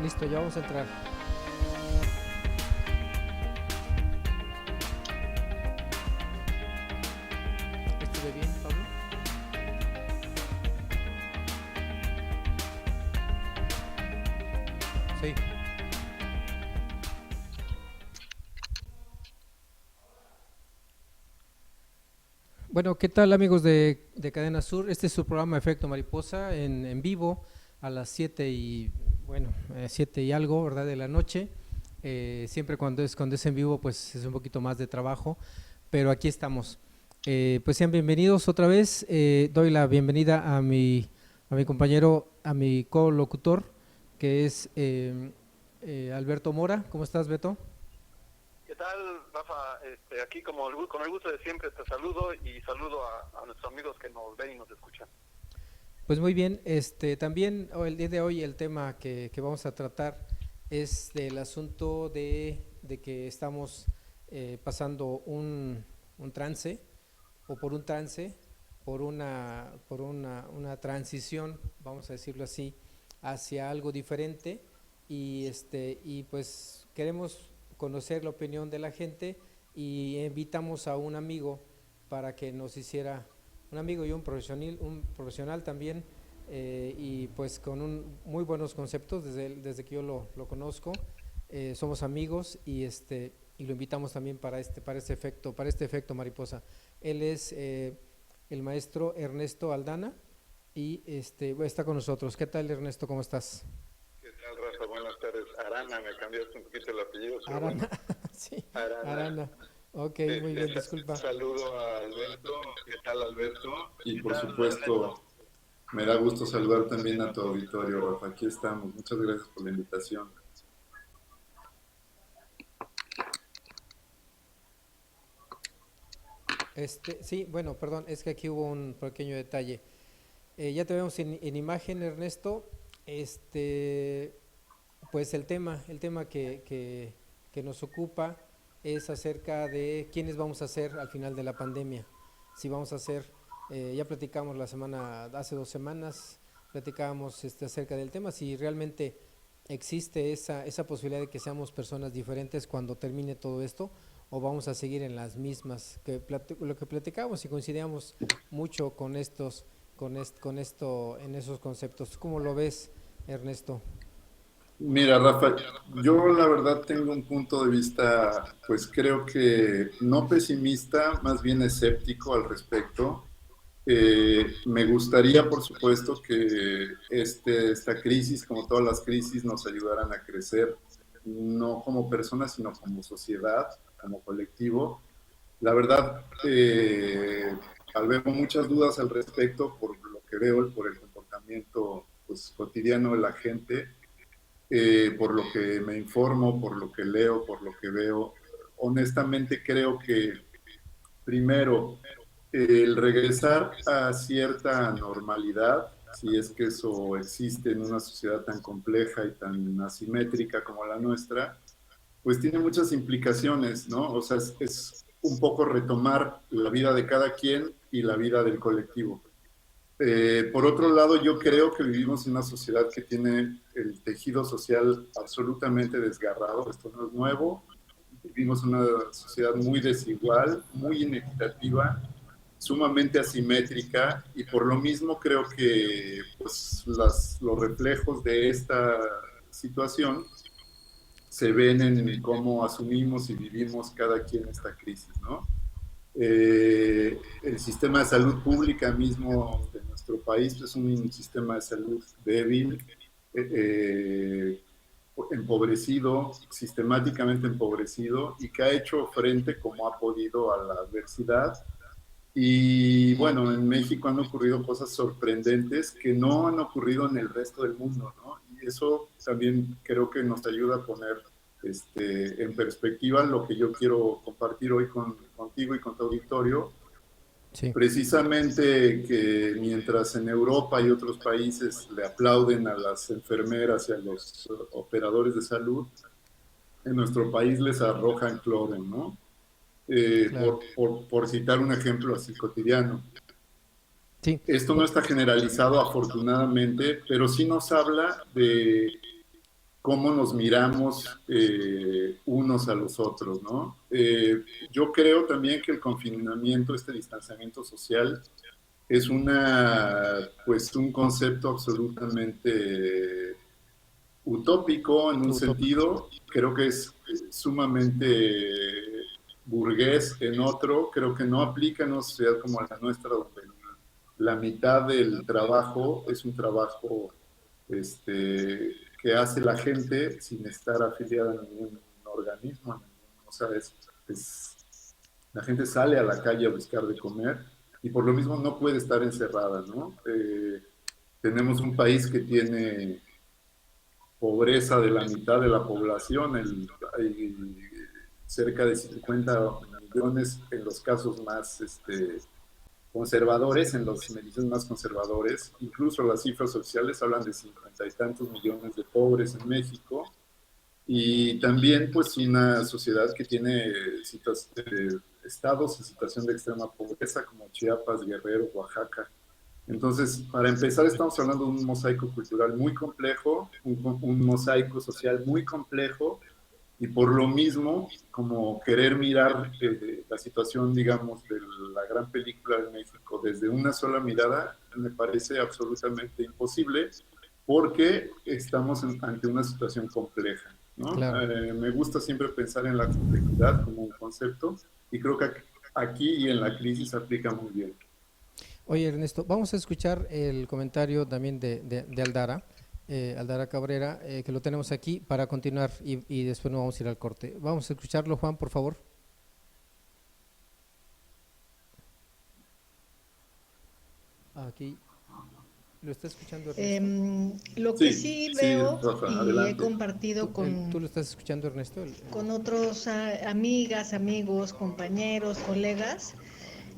Listo, ya vamos a entrar. ¿Estuve bien, Pablo? Sí. Bueno, ¿qué tal amigos de Cadena Sur? Este es su programa Efecto Mariposa en vivo a las 7 y, bueno, 7 y algo, ¿verdad? De la noche. Siempre cuando es en vivo, pues es un poquito más de trabajo, pero aquí estamos. Pues sean bienvenidos otra vez. Doy la bienvenida a mi compañero, a mi colocutor, que es Alberto Mora. ¿Cómo estás, Beto? ¿Qué tal, Rafa? Aquí con el gusto de siempre te saludo y saludo a nuestros amigos que nos ven y nos escuchan. Pues muy bien, también el día de hoy el tema que vamos a tratar es del asunto de que estamos pasando un trance o por un trance, por una transición, vamos a decirlo así, hacia algo diferente y pues queremos conocer la opinión de la gente y invitamos a un amigo para que nos hiciera un amigo y un profesional también, y pues con muy buenos conceptos desde que yo lo conozco. Somos amigos y lo invitamos también para este efecto mariposa. Él es el maestro Ernesto Aldana y está con nosotros. ¿Qué tal, Ernesto? ¿Cómo estás? ¿Qué tal, Rafa? Buenas tardes. Arana, me cambiaste un poquito el apellido, pero Arana, bueno. sí, Arana. Arana. Ok, muy Este, bien, disculpa. saludo a Alberto. ¿Qué tal, Alberto? Y ¿Qué por tal, supuesto, Ernesto? me da gusto saludar también a tu auditorio, Rafa. Aquí estamos. Muchas gracias por la invitación. Sí, bueno, perdón, es que aquí hubo un pequeño detalle. Ya te vemos en imagen, Ernesto. Este, pues el tema que nos ocupa es acerca de quiénes vamos a ser al final de la pandemia. Si vamos a ser, ya platicamos hace 2 semanas, platicábamos acerca del tema, si realmente existe esa posibilidad de que seamos personas diferentes cuando termine todo esto, o vamos a seguir en las mismas, lo que platicamos y coincidíamos mucho con esto, en esos conceptos. ¿Cómo lo ves, Ernesto? Mira, Rafa, yo la verdad tengo un punto de vista, pues creo que no pesimista, más bien escéptico al respecto. Me gustaría, por supuesto, que esta crisis, como todas las crisis, nos ayudaran a crecer, no como personas, sino como sociedad, como colectivo. La verdad, albergo muchas dudas al respecto por lo que veo, por el comportamiento pues, cotidiano de la gente, por lo que me informo, por lo que leo, por lo que veo. Honestamente creo que primero, el regresar a cierta normalidad, si es que eso existe en una sociedad tan compleja y tan asimétrica como la nuestra, pues tiene muchas implicaciones, ¿no? O sea, es un poco retomar la vida de cada quien y la vida del colectivo. Por otro lado, yo creo que vivimos en una sociedad que tiene el tejido social absolutamente desgarrado. Esto no es nuevo. Vivimos en una sociedad muy desigual, muy inequitativa, sumamente asimétrica, y por lo mismo creo que pues, los reflejos de esta situación se ven en cómo asumimos y vivimos cada quien esta crisis, ¿no? El sistema de salud pública mismo de nuestro país es un sistema de salud débil, eh, empobrecido, sistemáticamente empobrecido, y que ha hecho frente como ha podido a la adversidad. Y bueno, en México han ocurrido cosas sorprendentes que no han ocurrido en el resto del mundo, ¿no? Y eso también creo que nos ayuda a poner en perspectiva lo que yo quiero compartir hoy contigo y con tu auditorio. Sí, Precisamente que mientras en Europa y otros países le aplauden a las enfermeras y a los operadores de salud, en nuestro país les arrojan cloro, ¿no? claro. Por citar un ejemplo así cotidiano. Sí, Esto no está generalizado afortunadamente, pero sí nos habla de cómo nos miramos unos a los otros, ¿no? Yo creo también que el confinamiento, este distanciamiento social, es pues un concepto absolutamente utópico en un Utópico. sentido, creo que es sumamente burgués en otro, creo que no aplica en una sociedad como la nuestra, donde la mitad del trabajo es un trabajo que hace la gente sin estar afiliada a ningún organismo, o sea, la gente sale a la calle a buscar de comer y por lo mismo no puede estar encerrada, ¿no? Tenemos un país que tiene pobreza de la mitad de la población, hay cerca de 50 millones en los casos más conservadores, en las mediciones más conservadores, incluso las cifras oficiales hablan de 50 y tantos millones de pobres en México, y también pues una sociedad que tiene estados en situación de extrema pobreza como Chiapas, Guerrero, Oaxaca. Entonces, para empezar, estamos hablando de un mosaico cultural muy complejo, un mosaico social muy complejo, y por lo mismo, como querer mirar la situación, digamos, de la gran película de México desde una sola mirada, me parece absolutamente imposible, porque estamos ante una situación compleja, ¿no? Claro. Me gusta siempre pensar en la complejidad como un concepto, y creo que aquí y en la crisis aplica muy bien. Oye, Ernesto, vamos a escuchar el comentario también de Aldara, Aldara Cabrera, que lo tenemos aquí para continuar y después nos vamos a ir al corte. Vamos a escucharlo, Juan, por favor. Aquí lo está escuchando Ernesto. Lo que Sí, sí sí, veo Rafa, y he adelante. compartido ¿Tú lo estás escuchando, Ernesto? con otros amigas, amigos, compañeros, colegas,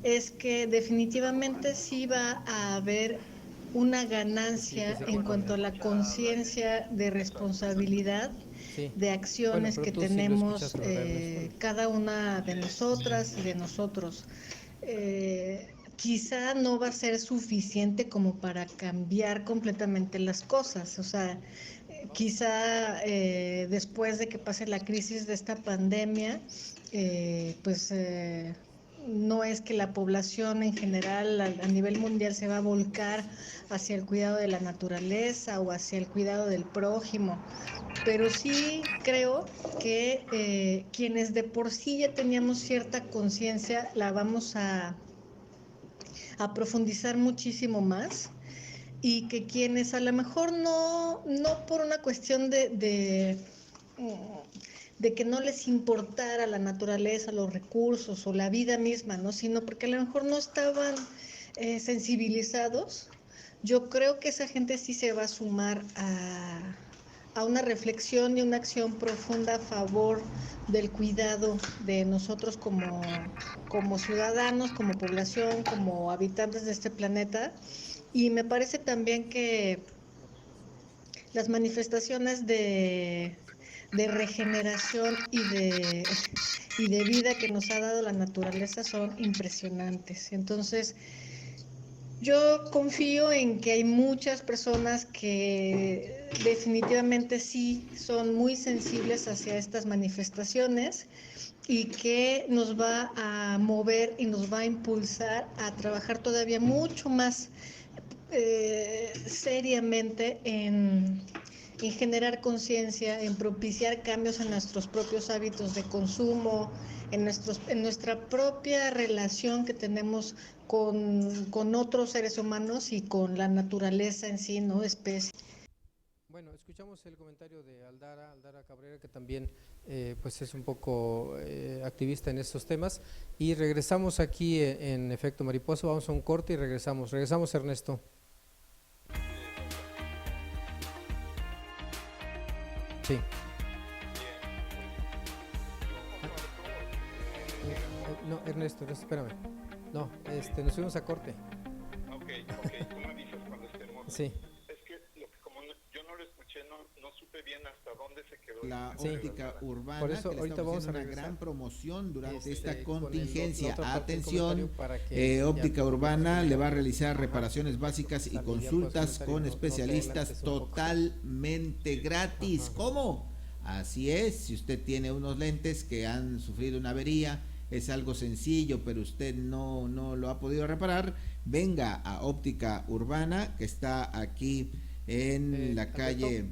es que definitivamente sí va a haber una Sí, que ganancia se en corta. cuanto a la conciencia de responsabilidad Sí. de Bueno, acciones pero que tú sí lo tenemos escuchaste, ¿verdad, Ernesto? cada una de nosotras y de nosotros. Quizá no va a ser suficiente como para cambiar completamente las cosas, o sea, quizá después de que pase la crisis de esta pandemia, pues no es que la población en general a nivel mundial se va a volcar hacia el cuidado de la naturaleza o hacia el cuidado del prójimo, pero sí creo que quienes de por sí ya teníamos cierta conciencia la vamos a profundizar muchísimo más, y que quienes a lo mejor no por una cuestión de que no les importara la naturaleza, los recursos o la vida misma, ¿no? Sino porque a lo mejor no estaban sensibilizados, yo creo que esa gente sí se va a sumar a una reflexión y una acción profunda a favor del cuidado de nosotros como ciudadanos, como población, como habitantes de este planeta. Y me parece también que las manifestaciones de regeneración y de vida que nos ha dado la naturaleza son impresionantes. Entonces, yo confío en que hay muchas personas que definitivamente sí son muy sensibles hacia estas manifestaciones y que nos va a mover y nos va a impulsar a trabajar todavía mucho más seriamente en generar conciencia, en propiciar cambios en nuestros propios hábitos de consumo, en nuestra propia relación que tenemos con otros seres humanos y con la naturaleza en sí, ¿no? Especie. Bueno, escuchamos el comentario de Aldara Cabrera, que también pues es un poco activista en estos temas. Y regresamos aquí en Efecto Mariposa, vamos a un corte y regresamos. Regresamos, Ernesto. Sí. No, Ernesto, espérame. No, nos fuimos a corte. Ok, tú me avisas cuando estemos. Sí. Es que como yo no lo escuché, no supe bien hasta dónde se quedó. La Sí. óptica urbana, Por eso que le ahorita estamos vamos a haciendo una regresar, gran promoción durante esta con la contingencia. otra parte del Atención, comentario para que ya óptica poco urbana más le va a realizar reparaciones básicas y Sale, ya consultas puedes comentar y con no te especialistas adelantes un poco. totalmente gratis. Ajá. ¿Cómo? Así es, si usted tiene unos lentes que han sufrido una avería, es algo sencillo, pero usted no lo ha podido reparar, venga a Óptica Urbana, que está aquí en la Alberto, calle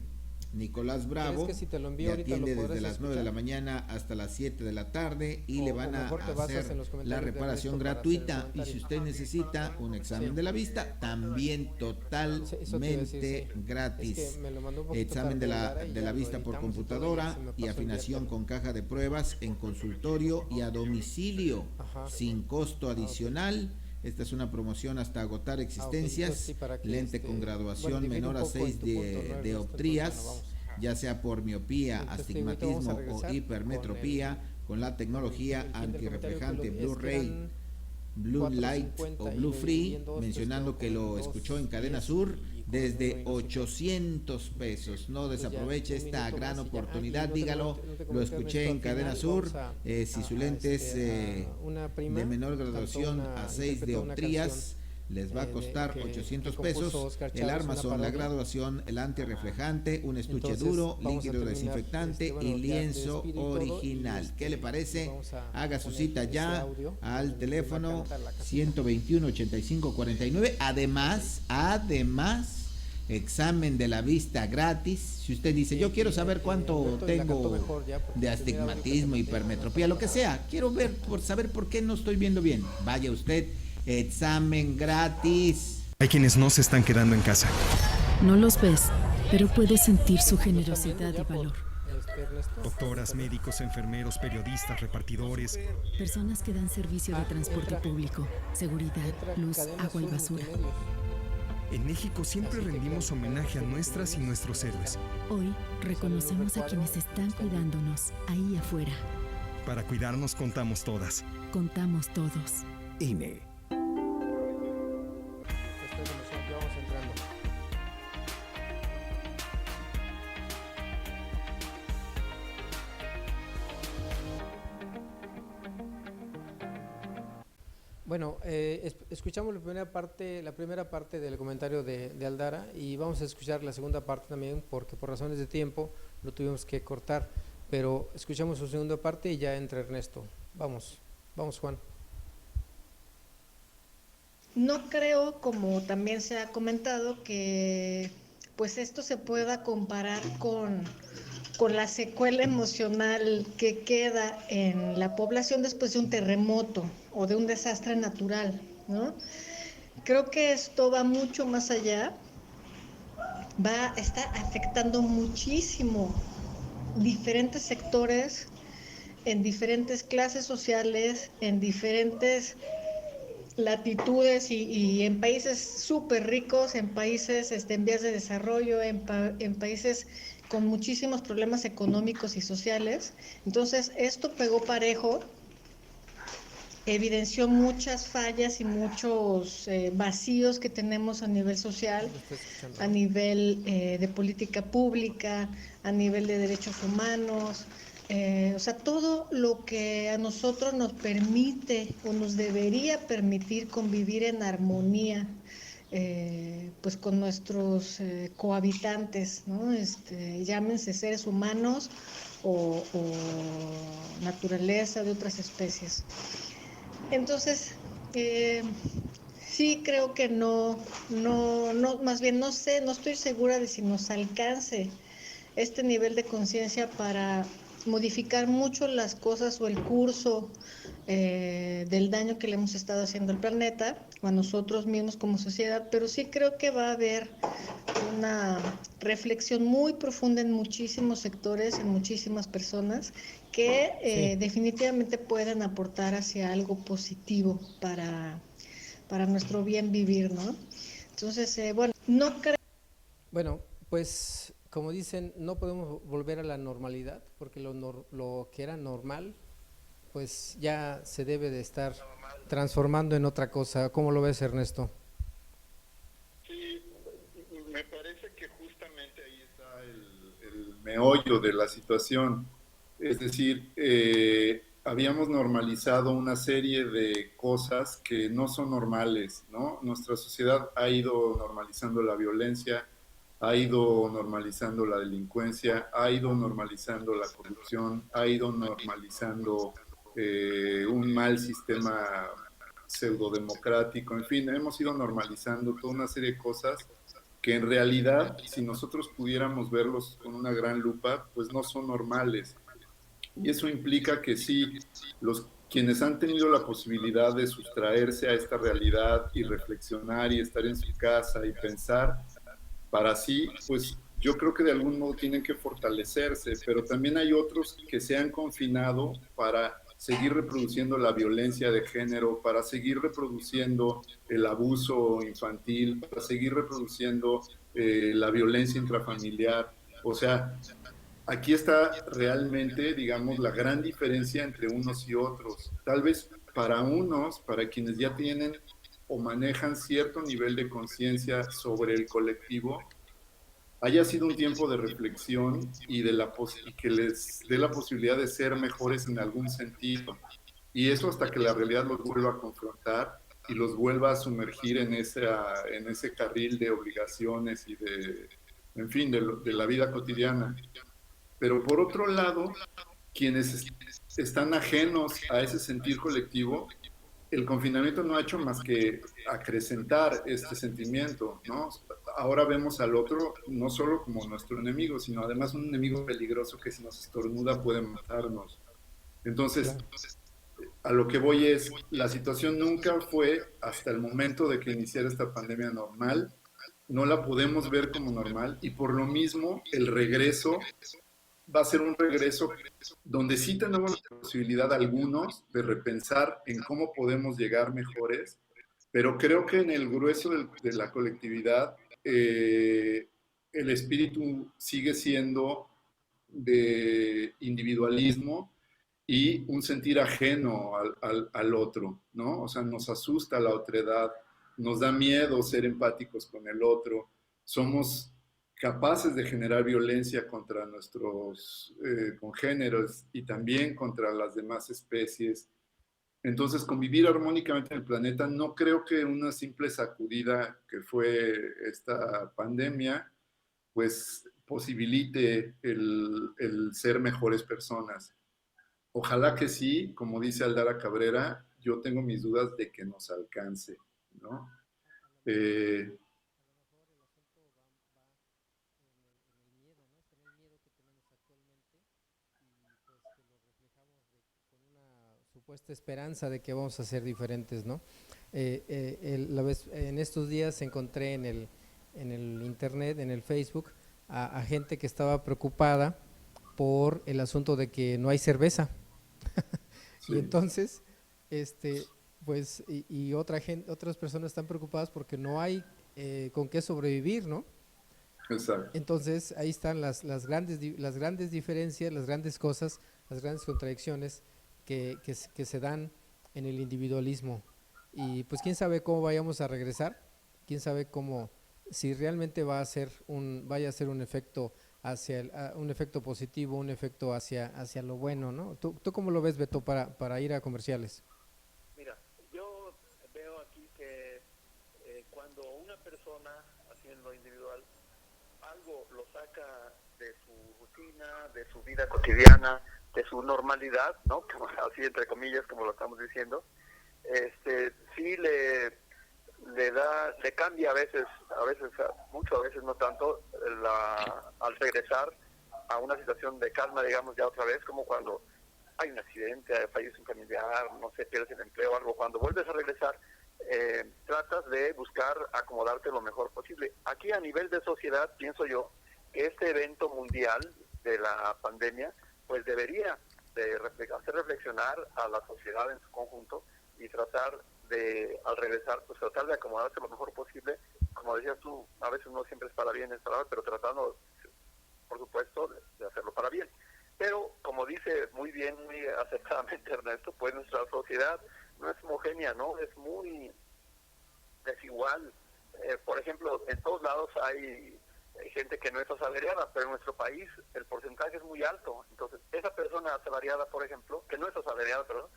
Nicolás Bravo, ¿crees que si te lo envío y ahorita lo atiende desde podrás las 9 de la escuchar? mañana hasta las 7 de la tarde y O- le o van a mejor te basas hacer en los la comentarios de reparación Ernesto para hacer el gratuita, y comentario. si usted necesita un examen Sí. de la vista, también Sí, eso te iba a totalmente decir, sí. gratis. Es que me lo mandó un poquito Examen tarde de Lara y de ya la lo vista por editamos y todo, computadora ya se me y pasó el afinación viernes. con caja de pruebas en consultorio y a domicilio, Ajá. sin costo adicional. Esta es una promoción hasta agotar existencias. entonces sí, para que, Lente con graduación difiere menor un a poco en 6 tu punto, ¿no, de Ernesto? Entonces, dioptrías, bueno, vamos. ya sea por miopía, Entonces, te digo, ahorita vamos astigmatismo a o regresar hipermetropía, con la tecnología el fin del comentario antirreflejante que lo- es que Blu-ray, eran Blue Light 4.50 o y Blue lo Free, dividí en dos, pues, mencionando quedó que como lo en escuchó en 2.10 Cadena Sur y con desde 9.50. 800 pesos. No Pues ya, desaproveche un esta minuto gran más y ya. oportunidad, Y no te dígalo, comenté- no te lo comenté, escuché Ernesto, en al Cadena final Sur. vamos Si su lente es una prima de menor cantó graduación una- a 6 interpretó una dioptrías, canción, les va a costar que 800 compuso pesos. Oscar El Chávez, arma una son la parodia. graduación, el antirreflejante, un estuche Entonces, duro, vamos a líquido terminar, desinfectante bueno, y ya te lienzo despido y todo, original. y, ¿Qué le parece? vamos a Haga su poner cita ese ya audio, al donde va a teléfono cantar la canción. 121 85 49. Además, examen de la vista gratis. Si usted dice, yo quiero saber cuánto Alberto, y la cantó tengo mejor ya, porque de mira, astigmatismo, ahorita hipermetropía, lo que sea, quiero ver, por saber por qué no estoy viendo bien, vaya usted, examen gratis. Hay quienes no se están quedando en casa. No los ves, pero puedes sentir su ¿Lo están generosidad viendo y ya por, valor. Ernesto? Doctoras, médicos, enfermeros, periodistas, repartidores. Personas que dan servicio de transporte entra- público, seguridad, Entra luz, Cadena agua y Sur basura. Multimedios. En México siempre Así te rendimos quedas, homenaje a Cadena Sur nuestras y Multimedios. nuestros héroes. Hoy reconocemos a quienes están cuidándonos ahí afuera. Para cuidarnos contamos todas. Contamos todos. INE. Esta es la emoción que vamos entrando. Bueno, escuchamos la primera parte del comentario de Aldara y vamos a escuchar la segunda parte también porque por razones de tiempo lo tuvimos que cortar, pero escuchamos su segunda parte y ya entra Ernesto. Vamos Juan. No creo, como también se ha comentado, que pues esto se pueda comparar con la secuela emocional que queda en la población después de un terremoto o de un desastre natural, ¿no? Creo que esto va mucho más allá, está afectando muchísimo diferentes sectores, en diferentes clases sociales, en diferentes latitudes y en países súper ricos, en países en vías de desarrollo, en países con muchísimos problemas económicos y sociales. Entonces, esto pegó parejo, evidenció muchas fallas y muchos vacíos que tenemos a nivel social, a nivel de política pública, a nivel de derechos humanos. O sea, todo lo que a nosotros nos permite o nos debería permitir convivir en armonía, pues con nuestros cohabitantes, ¿no? Llámense seres humanos o naturaleza de otras especies. Entonces, sí creo que no, más bien no sé, no estoy segura de si nos alcance este nivel de conciencia para modificar mucho las cosas o el curso del daño que le hemos estado haciendo al planeta o a nosotros mismos como sociedad, pero sí creo que va a haber una reflexión muy profunda en muchísimos sectores, en muchísimas personas que definitivamente pueden aportar hacia algo positivo para nuestro bien vivir, ¿no? Entonces, bueno, no creo. Bueno, pues como dicen, no podemos volver a la normalidad porque lo que era normal, pues ya se debe de estar transformando en otra cosa. ¿Cómo lo ves, Ernesto? Sí, me parece que justamente ahí está el meollo de la situación. Es decir, habíamos normalizado una serie de cosas que no son normales, ¿no? Nuestra sociedad ha ido normalizando la violencia, ha ido normalizando la delincuencia, ha ido normalizando la corrupción, ha ido normalizando un mal sistema pseudodemocrático, en fin, hemos ido normalizando toda una serie de cosas que en realidad, si nosotros pudiéramos verlos con una gran lupa, pues no son normales. Y eso implica que sí, quienes han tenido la posibilidad de sustraerse a esta realidad y reflexionar y estar en su casa y pensar para sí, pues yo creo que de algún modo tienen que fortalecerse, pero también hay otros que se han confinado para seguir reproduciendo la violencia de género, para seguir reproduciendo el abuso infantil, para seguir reproduciendo la violencia intrafamiliar. O sea, aquí está realmente, digamos, la gran diferencia entre unos y otros. Tal vez para unos, para quienes ya tienen o manejan cierto nivel de conciencia sobre el colectivo, haya sido un tiempo de reflexión y que les dé la posibilidad de ser mejores en algún sentido. Y eso hasta que la realidad los vuelva a confrontar y los vuelva a sumergir en ese carril de obligaciones y en fin, de la vida cotidiana. Pero por otro lado, quienes están ajenos a ese sentir colectivo, el confinamiento no ha hecho más que acrecentar este sentimiento, ¿no? Ahora vemos al otro no solo como nuestro enemigo, sino además un enemigo peligroso que si nos estornuda puede matarnos. Entonces, Claro. a lo que voy es, la situación nunca fue hasta el momento de que iniciara esta pandemia normal, no la podemos ver como normal y por lo mismo el regreso va a ser un regreso donde sí tenemos la posibilidad algunos de repensar en cómo podemos llegar mejores, pero creo que en el grueso de la colectividad el espíritu sigue siendo de individualismo y un sentir ajeno al otro, ¿no? O sea, nos asusta la otredad, nos da miedo ser empáticos con el otro, somos capaces de generar violencia contra nuestros congéneros y también contra las demás especies. Entonces, convivir armónicamente en el planeta, no creo que una simple sacudida que fue esta pandemia, pues posibilite el ser mejores personas. Ojalá que sí, como dice Aldara Cabrera, yo tengo mis dudas de que nos alcance, ¿no? Eh, Supuesta esperanza de que vamos a ser diferentes, ¿no? En estos días encontré en el internet, en el Facebook, a gente que estaba preocupada por el asunto de que no hay cerveza. Y sí, entonces, pues, otras personas están preocupadas porque no hay con qué sobrevivir, ¿no? exacto. Entonces, ahí están las grandes diferencias, las grandes cosas, las grandes contradicciones que se dan en el individualismo. Y pues quién sabe cómo vayamos a regresar, quién sabe cómo, si realmente vaya a ser un efecto un efecto positivo, un efecto hacia lo bueno, ¿no? ¿Tú cómo lo ves, Beto, para ir a comerciales? Mira, yo veo aquí que cuando una persona, haciendo individual, algo lo saca de su rutina, de su vida cotidiana, de su normalidad, ¿no? Como, así entre comillas, como lo estamos diciendo, sí le cambia a veces mucho, a veces no tanto, al regresar a una situación de calma, digamos, ya otra vez, como cuando hay un accidente, fallece un familiar, no sé, pierdes el empleo o algo, cuando vuelves a regresar, tratas de buscar acomodarte lo mejor posible. Aquí a nivel de sociedad, pienso yo, que este evento mundial de la pandemia, pues debería de hacer reflexionar a la sociedad en su conjunto y tratar de, al regresar, pues tratar de acomodarse lo mejor posible. Como decías tú, a veces no siempre es para bien, es para mal, pero tratando, por supuesto, de hacerlo para bien. Pero, como dice muy bien, muy acertadamente Ernesto, pues nuestra sociedad no es homogénea, ¿no? Es muy desigual. Por ejemplo, en todos lados hay gente que no es asalariada, pero en nuestro país el porcentaje es muy alto. Entonces, esa persona asalariada, por ejemplo, que no es asalariada, perdón,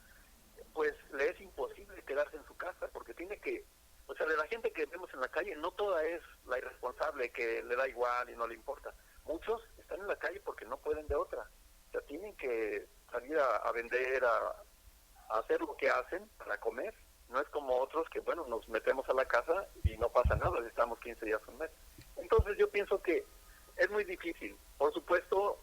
pues le es imposible quedarse en su casa, porque tiene que, o sea, de la gente que vemos en la calle, no toda es la irresponsable que le da igual y no le importa. Muchos están en la calle porque no pueden de otra. O sea, tienen que salir a vender, a hacer lo que hacen para comer. No es como otros que, bueno, nos metemos a la casa y no pasa nada, estamos 15 días un mes. Entonces yo pienso que es muy difícil. Por supuesto,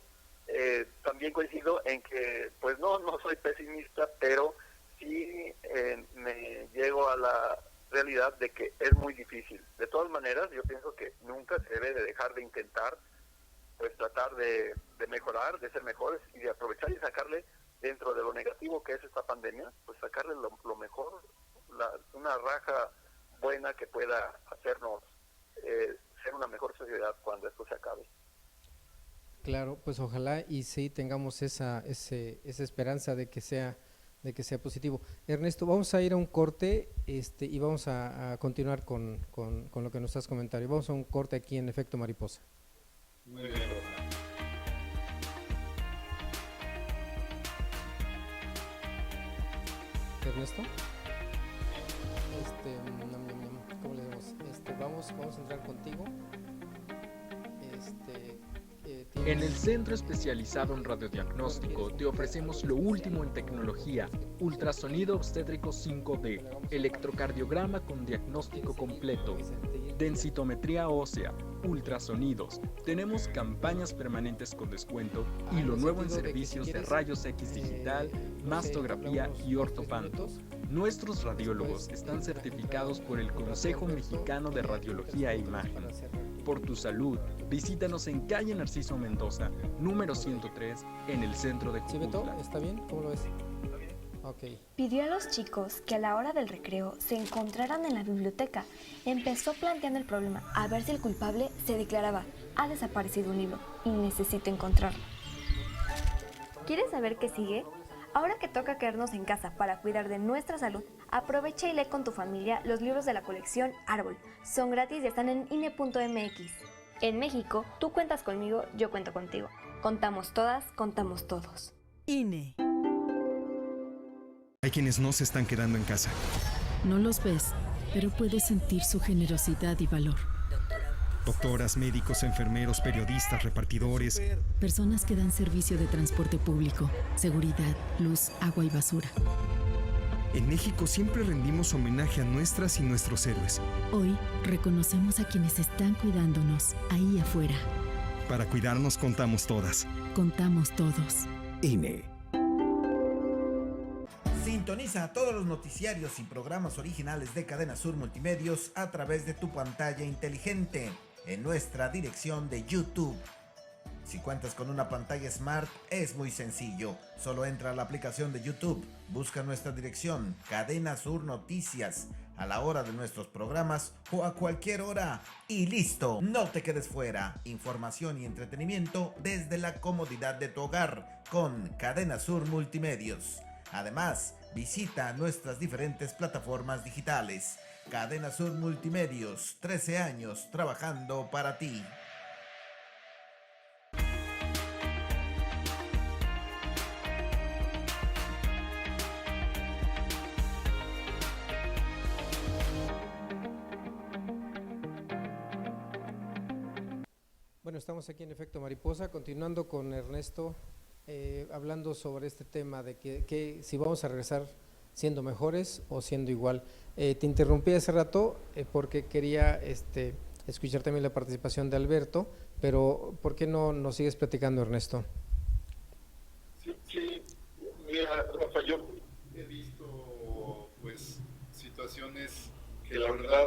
también coincido en que, pues no soy pesimista, pero sí me llego a la realidad de que es muy difícil. De todas maneras, yo pienso que nunca se debe de dejar de intentar, pues tratar de mejorar, de ser mejores y de aprovechar y sacarle, dentro de lo negativo que es esta pandemia, pues sacarle lo mejor, una raja buena que pueda hacernos ser una mejor sociedad cuando esto se acabe. Claro, pues ojalá y sí tengamos esa esperanza de que sea positivo. Ernesto, vamos a ir a un corte y vamos a continuar con lo que nos estás comentando. Vamos a un corte aquí en Efecto Mariposa. Muy bien. Ernesto, ¿cómo le damos? Vamos a entrar contigo. En el Centro Especializado en Radiodiagnóstico te ofrecemos lo último en tecnología, ultrasonido obstétrico 5D, electrocardiograma con diagnóstico completo, densitometría ósea, ultrasonidos. Tenemos campañas permanentes con descuento y lo nuevo en servicios de rayos X digital, mastografía y ortopanto. Nuestros radiólogos están certificados por el Consejo Mexicano de Radiología e Imagen. Por tu salud, visítanos en calle Narciso Mendoza, número 103, en el centro de ¿Sí, Beto? Jojutla. ¿Está bien? ¿Cómo lo ves? Ok. Pidió a los chicos que a la hora del recreo se encontraran en la biblioteca. Empezó planteando el problema a ver si el culpable se declaraba: ha desaparecido un libro y necesito encontrarlo. ¿Quieres saber qué sigue? Ahora que toca quedarnos en casa para cuidar de nuestra salud, aprovecha y lee con tu familia los libros de la colección Árbol. Son gratis y están en INE.mx. En México, tú cuentas conmigo, yo cuento contigo. Contamos todas, contamos todos. INE. Hay quienes no se están quedando en casa. No los ves, pero puedes sentir su generosidad y valor. Doctoras, médicos, enfermeros, periodistas, repartidores. Personas que dan servicio de transporte público, seguridad, luz, agua y basura. En México siempre rendimos homenaje a nuestras y nuestros héroes. Hoy reconocemos a quienes están cuidándonos ahí afuera. Para cuidarnos contamos todas. Contamos todos. INE. Sintoniza todos los noticiarios y programas originales de Cadena Sur Multimedios a través de tu pantalla inteligente en nuestra dirección de YouTube. Si cuentas con una pantalla Smart, es muy sencillo. Solo entra a la aplicación de YouTube, busca nuestra dirección, Cadena Sur Noticias, a la hora de nuestros programas o a cualquier hora. Y listo, no te quedes fuera. Información y entretenimiento desde la comodidad de tu hogar con Cadena Sur Multimedios. Además, visita nuestras diferentes plataformas digitales. Cadena Sur Multimedios, 13 años trabajando para ti. Bueno, estamos aquí en Efecto Mariposa, continuando con Ernesto, hablando sobre este tema de que si vamos a regresar siendo mejores o siendo igual. Te interrumpí hace rato porque quería escuchar también la participación de Alberto, pero ¿por qué no nos sigues platicando, Ernesto? Sí, mira, Rafa, yo he visto pues situaciones que la verdad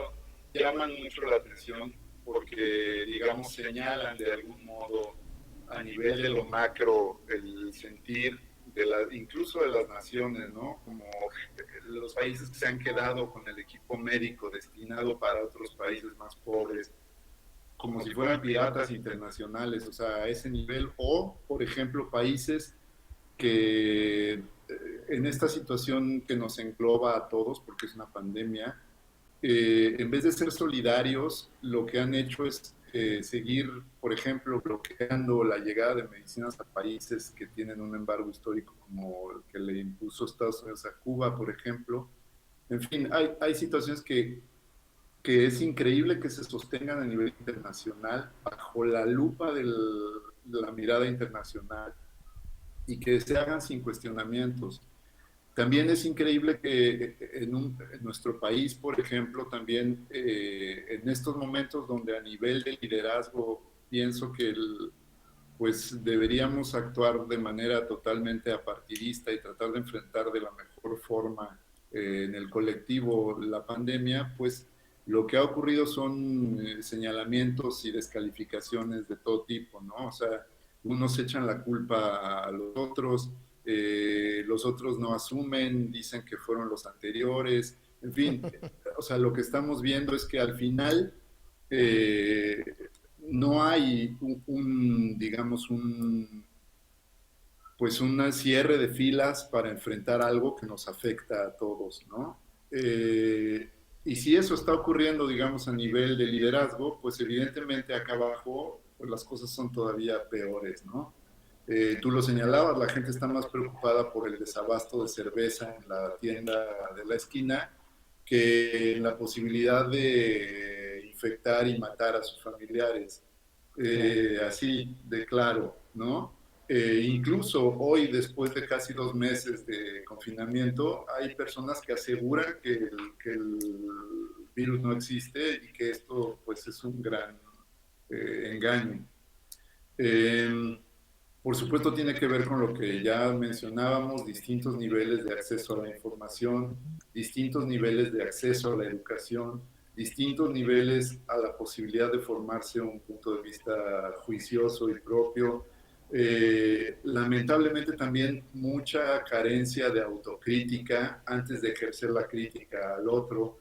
llaman mucho la atención porque, digamos, señalan de algún modo a nivel de lo macro el sentir incluso de las naciones, ¿no? Como los países que se han quedado con el equipo médico destinado para otros países más pobres, como si fueran piratas internacionales, o sea, a ese nivel, o, por ejemplo, países que en esta situación que nos engloba a todos, porque es una pandemia, en vez de ser solidarios, lo que han hecho es seguir, por ejemplo, bloqueando la llegada de medicinas a países que tienen un embargo histórico como el que le impuso Estados Unidos a Cuba, por ejemplo. En fin, hay situaciones que es increíble que se sostengan a nivel internacional bajo la lupa de la mirada internacional y que se hagan sin cuestionamientos. También es increíble que en nuestro país, por ejemplo, también en estos momentos donde a nivel de liderazgo pienso que pues deberíamos actuar de manera totalmente apartidista y tratar de enfrentar de la mejor forma en el colectivo la pandemia, pues lo que ha ocurrido son señalamientos y descalificaciones de todo tipo, ¿no? O sea, unos echan la culpa a los otros no asumen, dicen que fueron los anteriores, en fin, o sea, lo que estamos viendo es que al final no hay digamos, pues un cierre de filas para enfrentar algo que nos afecta a todos, ¿no? Y si eso está ocurriendo, digamos, a nivel de liderazgo, pues evidentemente acá abajo pues las cosas son todavía peores, ¿no? Tú lo señalabas, la gente está más preocupada por el desabasto de cerveza en la tienda de la esquina que en la posibilidad de infectar y matar a sus familiares. Así de claro, ¿no? Incluso hoy, después de casi 2 meses de confinamiento, hay personas que aseguran que el virus no existe y que esto pues es un gran engaño. Por supuesto tiene que ver con lo que ya mencionábamos, distintos niveles de acceso a la información, distintos niveles de acceso a la educación, distintos niveles a la posibilidad de formarse un punto de vista juicioso y propio. Lamentablemente también mucha carencia de autocrítica antes de ejercer la crítica al otro.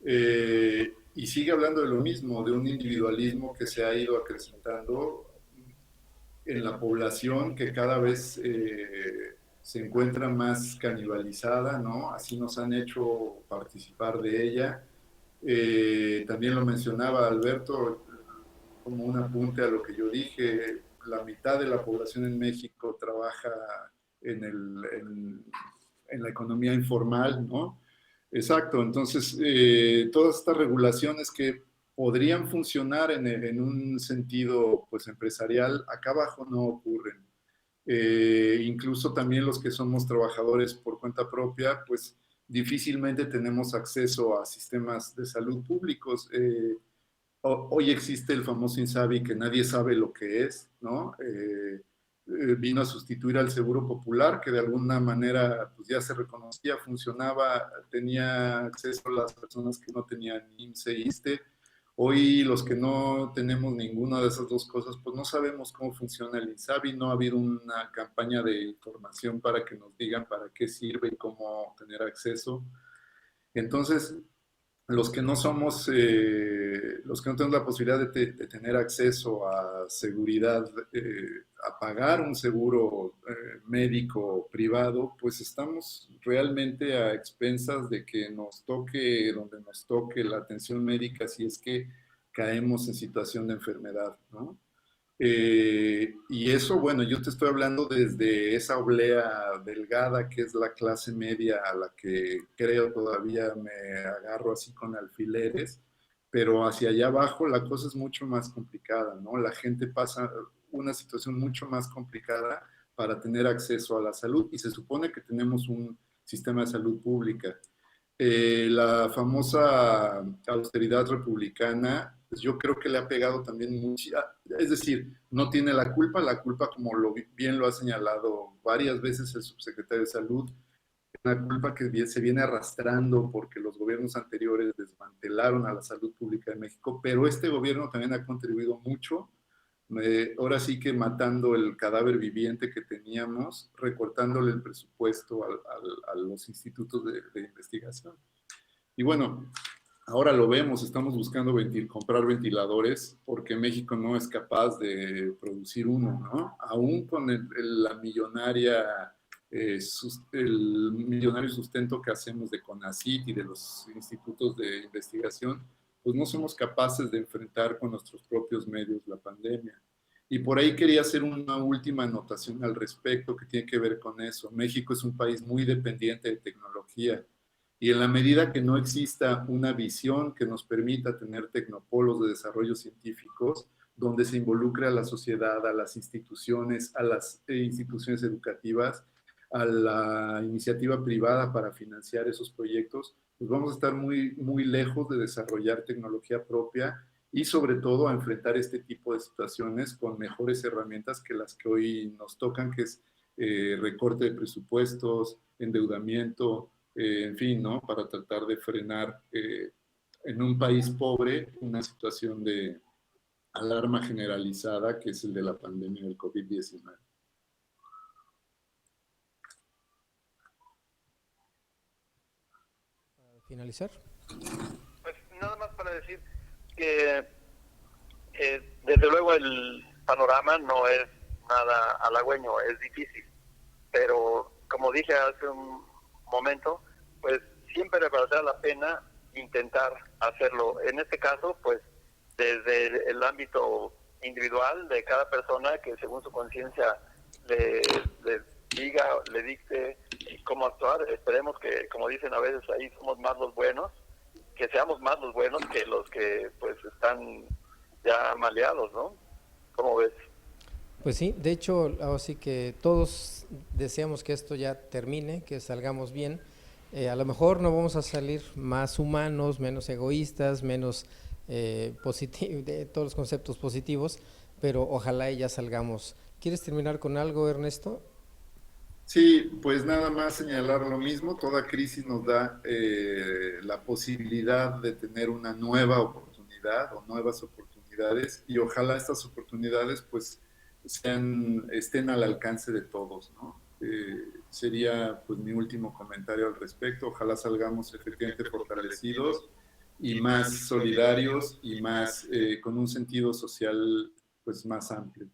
Y sigue hablando de lo mismo, de un individualismo que se ha ido acrecentando en la población, que cada vez se encuentra más canibalizada, ¿no? Así nos han hecho participar de ella. También lo mencionaba Alberto como un apunte a lo que yo dije, la mitad de la población en México trabaja en la economía informal, ¿no? Exacto, entonces todas estas regulaciones que podrían funcionar en un sentido pues empresarial, acá abajo no ocurren. Incluso también los que somos trabajadores por cuenta propia, pues difícilmente tenemos acceso a sistemas de salud públicos. Hoy existe el famoso INSABI que nadie sabe lo que es, ¿no? Vino a sustituir al Seguro Popular, que de alguna manera pues ya se reconocía, funcionaba, tenía acceso a las personas que no tenían IMSS e ISSSTE. Hoy los que no tenemos ninguna de esas dos cosas, pues no sabemos cómo funciona el INSABI, no ha habido una campaña de información para que nos digan para qué sirve y cómo tener acceso. Entonces, los que no somos, los que no tenemos la posibilidad de tener acceso a seguridad, a pagar un seguro médico privado, pues estamos realmente a expensas de que nos toque, donde nos toque la atención médica si es que caemos en situación de enfermedad, ¿no? Y eso, bueno, yo te estoy hablando desde esa oblea delgada que es la clase media a la que creo todavía me agarro así con alfileres, pero hacia allá abajo la cosa es mucho más complicada, ¿no? La gente pasa una situación mucho más complicada para tener acceso a la salud y se supone que tenemos un sistema de salud pública. La famosa austeridad republicana, pues yo creo que le ha pegado también mucho, es decir, no tiene la culpa como bien lo ha señalado varias veces el subsecretario de Salud, una culpa que se viene arrastrando porque los gobiernos anteriores desmantelaron a la salud pública de México, pero este gobierno también ha contribuido mucho, ahora sí que matando el cadáver viviente que teníamos, recortándole el presupuesto a los institutos de investigación. Y bueno, ahora lo vemos, estamos buscando comprar ventiladores porque México no es capaz de producir uno, ¿no? Aún con el millonario sustento que hacemos de CONACYT y de los institutos de investigación, pues no somos capaces de enfrentar con nuestros propios medios la pandemia. Y por ahí quería hacer una última anotación al respecto que tiene que ver con eso. México es un país muy dependiente de tecnología y en la medida que no exista una visión que nos permita tener tecnopolos de desarrollo científicos, donde se involucre a la sociedad, a las instituciones educativas, a la iniciativa privada para financiar esos proyectos, pues vamos a estar muy, muy lejos de desarrollar tecnología propia y sobre todo a enfrentar este tipo de situaciones con mejores herramientas que las que hoy nos tocan, que es recorte de presupuestos, endeudamiento, en fin, ¿no? Para tratar de frenar en un país pobre una situación de alarma generalizada que es el de la pandemia del COVID-19. Finalizar. Pues nada más para decir que desde luego el panorama no es nada halagüeño, es difícil, pero como dije hace un momento, pues siempre valdrá la pena intentar hacerlo. En este caso, pues desde el ámbito individual de cada persona que según su conciencia le diga, le dicte cómo actuar. Esperemos que, como dicen a veces ahí, somos más los buenos, que seamos más los buenos que los que pues están ya maleados, ¿no? ¿Cómo ves? Pues sí, de hecho, así que todos deseamos que esto ya termine, que salgamos bien. A lo mejor no vamos a salir más humanos, menos egoístas, menos positivos, de todos los conceptos positivos, pero ojalá ya salgamos. ¿Quieres terminar con algo, Ernesto? Sí, pues nada más señalar lo mismo, toda crisis nos da la posibilidad de tener una nueva oportunidad o nuevas oportunidades y ojalá estas oportunidades pues estén al alcance de todos, ¿no? Sería pues mi último comentario al respecto, ojalá salgamos efectivamente fortalecidos y más solidarios y más con un sentido social pues más amplio.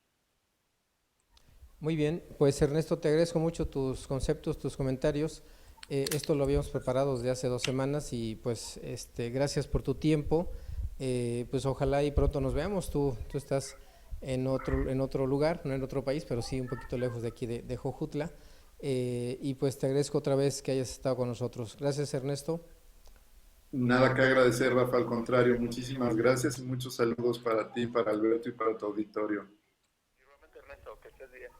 Muy bien, pues Ernesto, te agradezco mucho tus conceptos, tus comentarios. Esto lo habíamos preparado desde hace 2 semanas y pues gracias por tu tiempo. Pues ojalá y pronto nos veamos. Tú estás en otro lugar, no en otro país, pero sí un poquito lejos de aquí de Jojutla. Y pues te agradezco otra vez que hayas estado con nosotros. Gracias, Ernesto. Nada que agradecer, Rafa, al contrario, muchísimas gracias y muchos saludos para ti, para Alberto y para tu auditorio. Igualmente, Ernesto, que estés bien.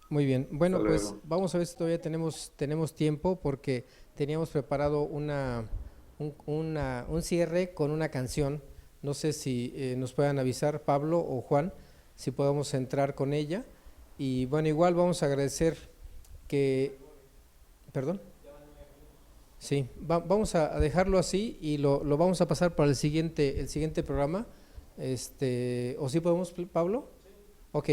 Muy bien, bueno, Hasta pues luego. vamos a ver si todavía tenemos tiempo porque teníamos preparado un cierre con una canción. No sé si nos puedan avisar Pablo o Juan, si podemos entrar con ella. Y bueno, igual vamos a agradecer que... ¿Perdón? Sí, vamos a dejarlo así y lo vamos a pasar para el siguiente programa. ¿O sí podemos, Pablo? Ok,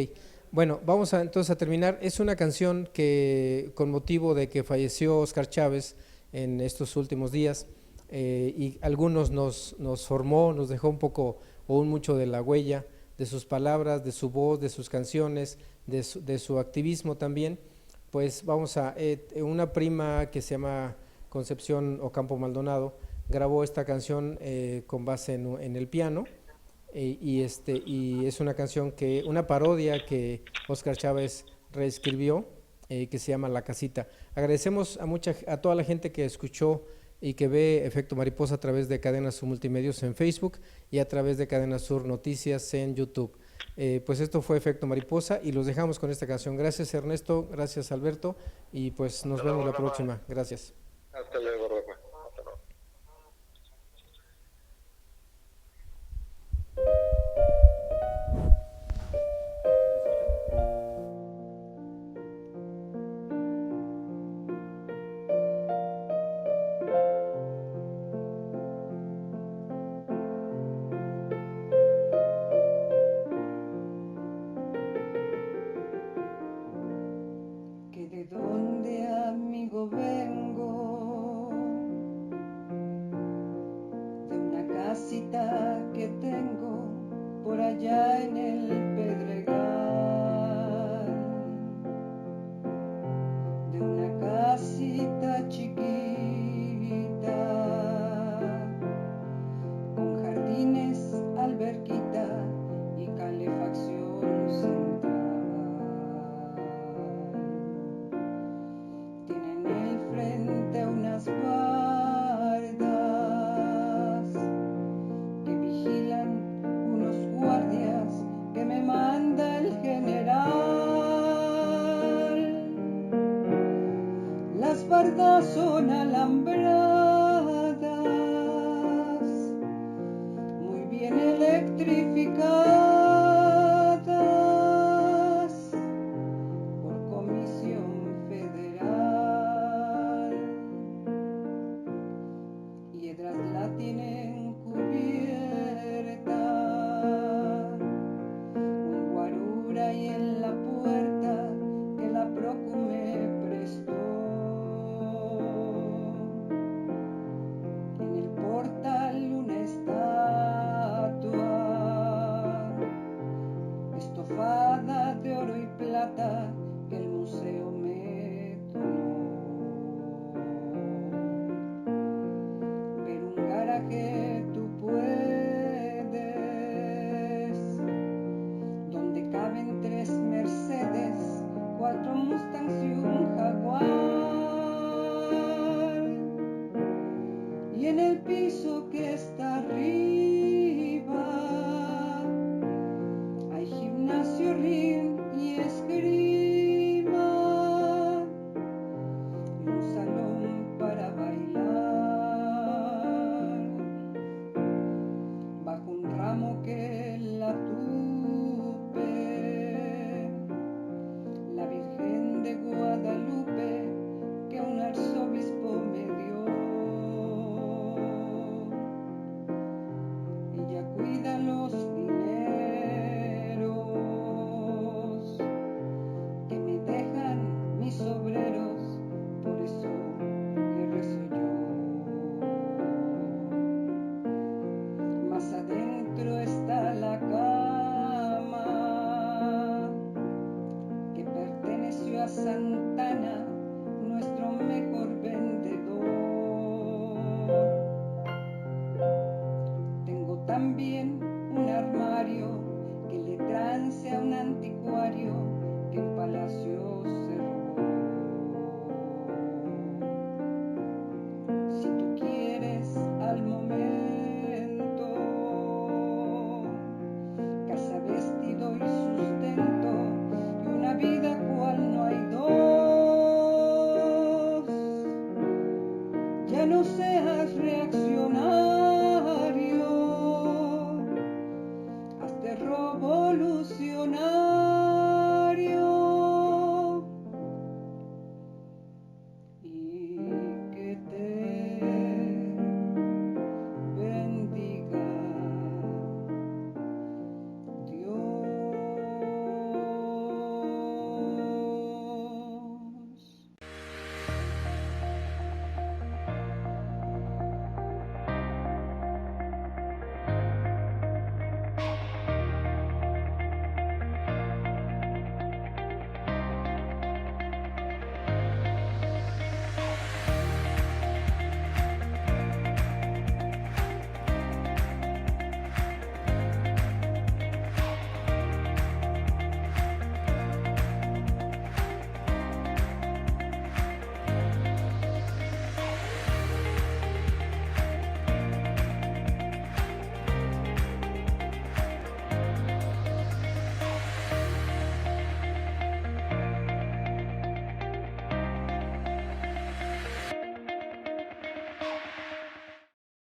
bueno, vamos entonces a terminar. Es una canción que con motivo de que falleció Óscar Chávez en estos últimos días y algunos nos formó, nos dejó un poco o un mucho de la huella de sus palabras, de su voz, de sus canciones, de su activismo también. Pues vamos a, una prima que se llama Concepción Ocampo Maldonado grabó esta canción con base en el piano y es una canción una parodia que Óscar Chávez reescribió que se llama La Casita. Agradecemos a toda la gente que escuchó y que ve Efecto Mariposa a través de Cadena Sur Multimedios en Facebook y a través de Cadena Sur Noticias en YouTube. Pues esto fue Efecto Mariposa y los dejamos con esta canción. Gracias Ernesto, gracias Alberto y pues nos vemos la próxima. Gracias. Hasta luego, Rafa. Hasta luego. Que de dónde, amigo, vengo, de una casita que tengo por allá en el Pedregal, de una casita chiquita con jardines tienen cubierta. Un guarura y en la puerta que la procu me prestó. En el portal una estatua estofada de oro y plata que el museo me donó. Ver un garaje tú puedes, donde caben 3 Mercedes, 4 Mustangs y un Jaguar. Y en el piso que está arriba